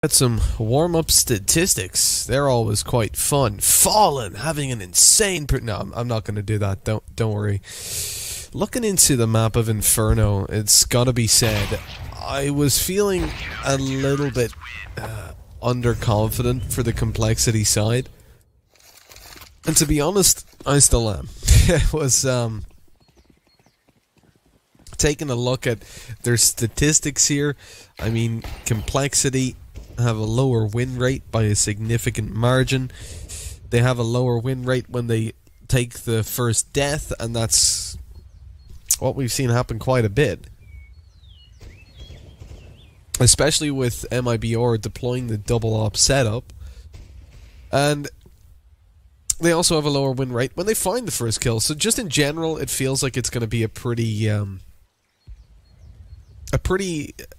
Had some warm-up statistics. They're always quite fun. Fallen, having an insane... No, I'm not going to do that. Don't worry. Looking into the map of Inferno, it's got to be said, I was feeling a little bit underconfident for the complexity side. And to be honest, I still am. It was... taking a look at their statistics here, I mean, complexity have a lower win rate by a significant margin. They have a lower win rate when they take the first death, and that's what we've seen happen quite a bit. Especially with MIBR deploying the double op setup. And they also have a lower win rate when they find the first kill. So just in general, it feels like it's going to be a pretty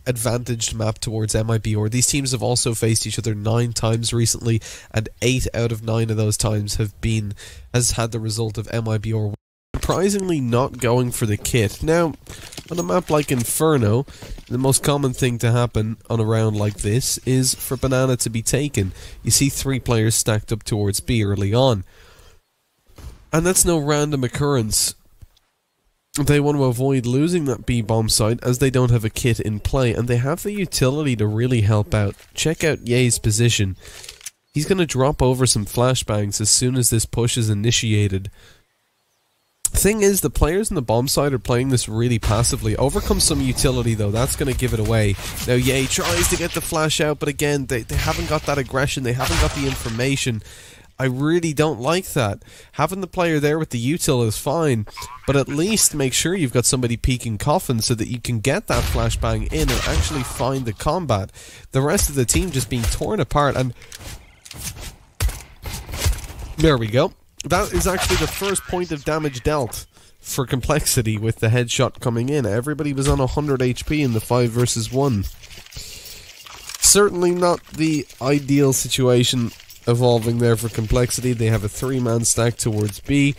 advantaged map towards MIBR. These teams have also faced each other 9 times recently, and 8 out of 9 of those times has had the result of MIBR surprisingly not going for the kit. Now, on a map like Inferno, the most common thing to happen on a round like this is for Banana to be taken. You see 3 players stacked up towards B early on, and that's no random occurrence. They want to avoid losing that B bomb site as they don't have a kit in play, and they have the utility to really help out. Check out Ye's position. He's going to drop over some flashbangs as soon as this push is initiated. Thing is, the players in the bomb site are playing this really passively. Overcome some utility though, that's going to give it away. Now Ye tries to get the flash out, but again, they haven't got that aggression, they haven't got the information. I really don't like that. Having the player there with the util is fine, but at least make sure you've got somebody peeking coffin so that you can get that flashbang in and actually find the combat. The rest of the team just being torn apart, and there we go. That is actually the first point of damage dealt for complexity with the headshot coming in. Everybody was on 100 HP in the 5 versus 1. Certainly not the ideal situation evolving there for complexity. They have a 3-man stack towards B.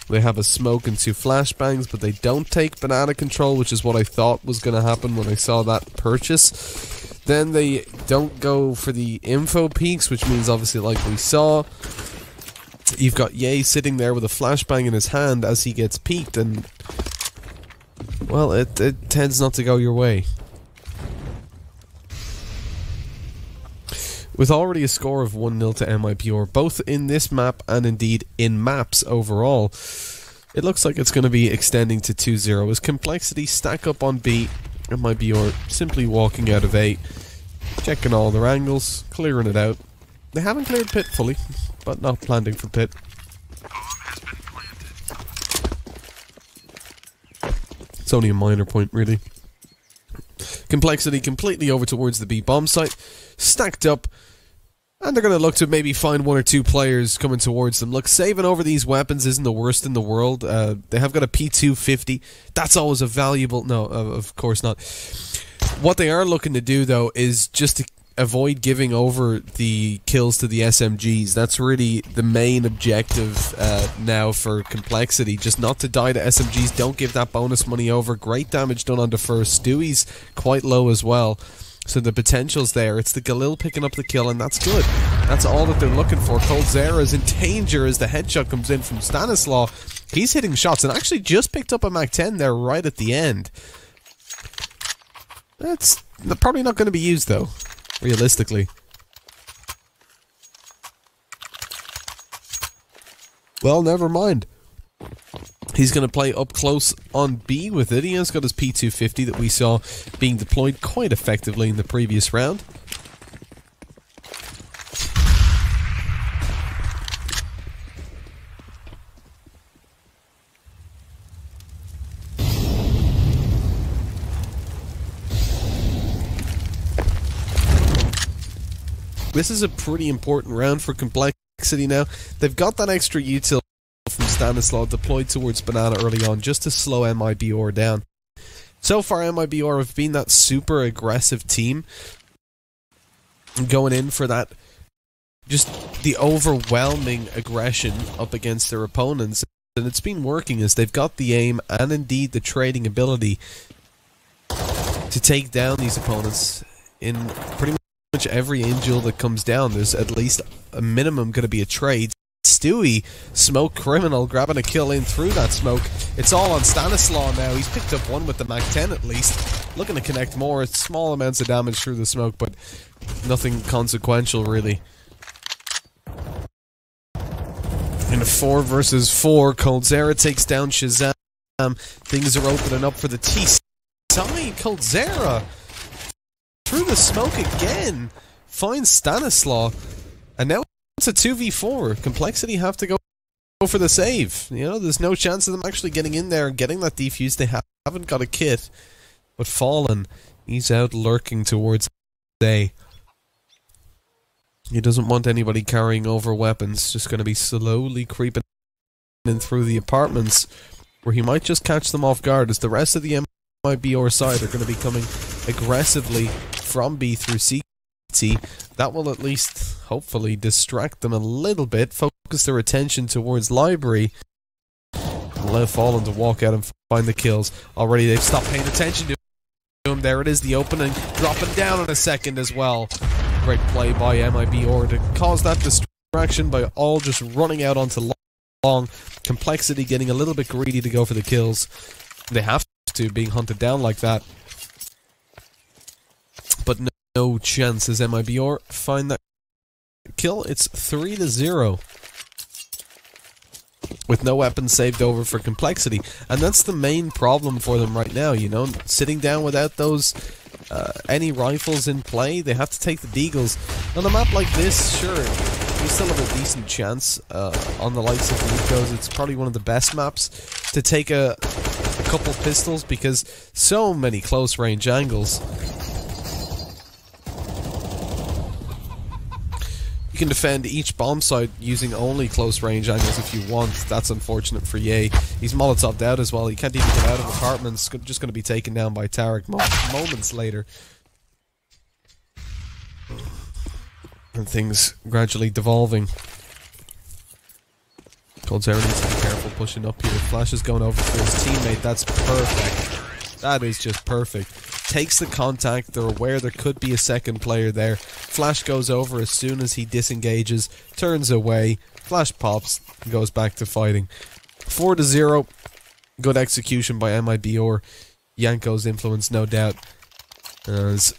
They have a smoke and 2 flashbangs, but they don't take banana control, which is what I thought was going to happen when I saw that purchase. Then they don't go for the info peaks, which means obviously, like we saw, you've got Ye sitting there with a flashbang in his hand as he gets peeked, and well, it tends not to go your way. With already a score of 1-0 to MIBR, both in this map and indeed in maps overall, it looks like it's going to be extending to 2-0 as complexity stack up on B, MIBR simply walking out of A, checking all their angles, clearing it out. They haven't cleared pit fully, but not planting for pit. It's only a minor point, really. Complexity completely over towards the B bomb site, stacked up, and they're going to look to maybe find 1 or 2 players coming towards them. Look, saving over these weapons isn't the worst in the world. They have got a P250. That's always a valuable... No, of course not. What they are looking to do, though, is just to avoid giving over the kills to the SMGs. That's really the main objective now for complexity. Just not to die to SMGs. Don't give that bonus money over. Great damage done on the first. Stewie's quite low as well, so the potential's there. It's the Galil picking up the kill, and that's good. That's all that they're looking for. Coldzera's in danger as the headshot comes in from Stanislaw. He's hitting shots and actually just picked up a Mac 10 there right at the end. That's probably not going to be used though, realistically. Well, never mind. He's going to play up close on B with it. He has got his P250 that we saw being deployed quite effectively in the previous round. This is a pretty important round for complexity now. They've got that extra util from Stanislaw deployed towards Banana early on just to slow MIBR down. So far, MIBR have been that super aggressive team, going in for that, just the overwhelming aggression up against their opponents, and it's been working as they've got the aim and indeed the trading ability to take down these opponents in pretty much much every Angel that comes down, there's at least a minimum going to be a trade. Stewie, Smoke Criminal, grabbing a kill in through that smoke. It's all on Stanislaw now. He's picked up one with the Mac-10 at least. Looking to connect more. Small amounts of damage through the smoke, but nothing consequential, really. In a 4 versus 4, Coldzera takes down Shazam. Things are opening up for the T-side. Coldzera through the smoke again. Finds Stanislaw. And now it's a 2v4. Complexity have to go for the save. You know, there's no chance of them actually getting in there and getting that defuse. They haven't got a kit. But Fallen, he's out lurking towards A. He doesn't want anybody carrying over weapons. Just going to be slowly creeping in through the apartments, where he might just catch them off guard, as the rest of the MIBR side are going to be coming aggressively from B through C. That will at least, hopefully, distract them a little bit, focus their attention towards Library, and allow Fallen to walk out and find the kills. Already they've stopped paying attention to him. There it is, the opening, dropping down in a second as well. Great play by MIBR to cause that distraction by all just running out onto long. Complexity getting a little bit greedy to go for the kills. They have to, being hunted down like that. But no chance as MIBR find that kill. It's 3-0. With no weapons saved over for Complexity. And that's the main problem for them right now, you know. Sitting down without those any rifles in play, they have to take the deagles. On a map like this, sure, you still have a decent chance on the likes of Nico's. It's probably one of the best maps to take a couple pistols, because so many close range angles. You can defend each bomb site using only close range angles if you want. That's unfortunate for Ye. He's Molotov'd out as well. He can't even get out of apartments. Just going to be taken down by Tarek moments later. And things gradually devolving. Coldzera needs to be careful pushing up here. Flash is going over for his teammate. That's perfect. That is just perfect. Takes the contact. They're aware there could be a second player there. Flash goes over as soon as he disengages. Turns away. Flash pops. And goes back to fighting. 4-0. Good execution by MIBR. Yanko's influence, no doubt. As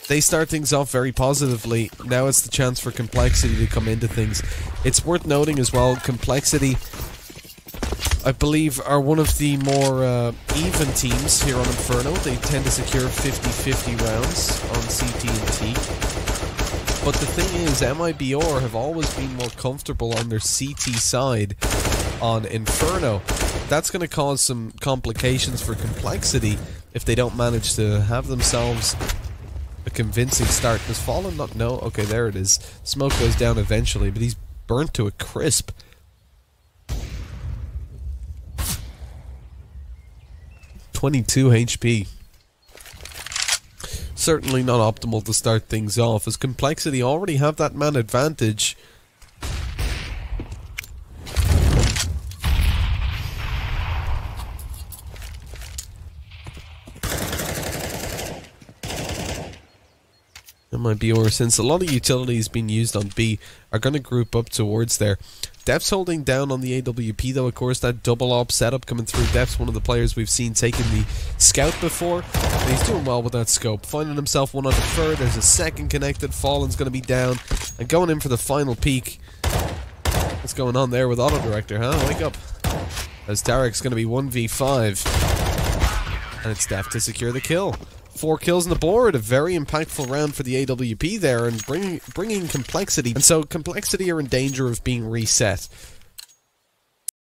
they start things off very positively. Now it's the chance for Complexity to come into things. It's worth noting as well, Complexity, I believe, are one of the more even teams here on Inferno. They tend to secure 50-50 rounds on CT and T. But the thing is, MIBR have always been more comfortable on their CT side on Inferno. That's going to cause some complications for Complexity if they don't manage to have themselves a convincing start. Does Fallen not know? Okay, there it is. Smoke goes down eventually, but he's burnt to a crisp. (22 HP). Certainly not optimal to start things off, as Complexity already have that man advantage. MIBR, since a lot of utilities being used on B, are going to group up towards there. Depth's holding down on the AWP though, of course, that double op setup coming through. Depth's one of the players we've seen taking the scout before, and he's doing well with that scope. Finding himself one on the third, there's a second connected, Fallen's going to be down, and going in for the final peek. What's going on there with Auto Director, huh? Wake up. As Tarek's going to be 1v5, and it's Depth to secure the kill. 4 kills on the board, a very impactful round for the AWP there, and bringing Complexity. And so Complexity are in danger of being reset.